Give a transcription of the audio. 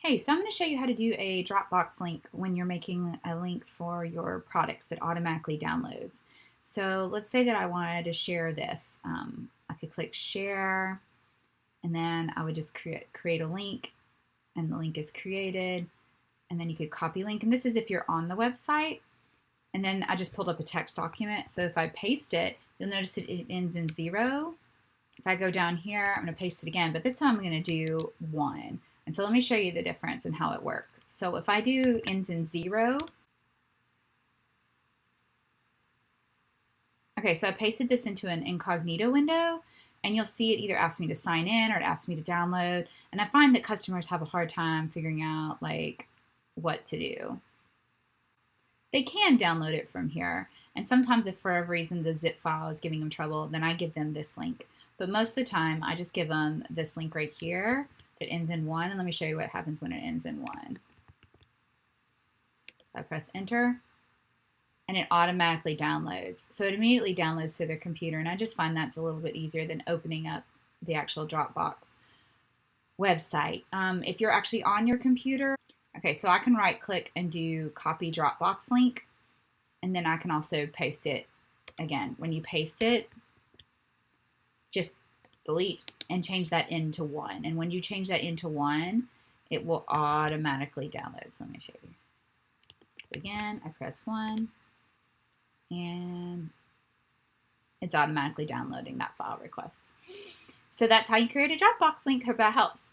Hey, so I'm going to show you how to do a Dropbox link when you're making a link for your products that automatically downloads. So let's say that I wanted to share this. I could click share and then I would just create a link and the link is created, and then you could copy link, and this is if you're on the website. And then I just pulled up a text document, so if I paste it, you'll notice it ends in 0. If I go down here, I'm going to paste it again, but this time I'm going to do 1. And so let me show you the difference and how it works. So if I do ends in 0, okay, so I pasted this into an incognito window, and you'll see it either asks me to sign in or it asks me to download. And I find that customers have a hard time figuring out like what to do. They can download it from here, and sometimes if for whatever reason the zip file is giving them trouble, then I give them this link. But most of the time, I just give them this link right here that ends in 1, and let me show you what happens when it ends in 1. So I press enter, and it automatically downloads. So it immediately downloads to their computer, and I just find that's a little bit easier than opening up the actual Dropbox website. If you're actually on your computer, okay, so I can right click and do copy Dropbox link, and then I can also paste it again. When you paste it, just delete and change that into 1. And when you change that into 1, it will automatically download. So let me show you. So again, I press 1 and it's automatically downloading that file request. So that's how you create a Dropbox link. Hope that helps.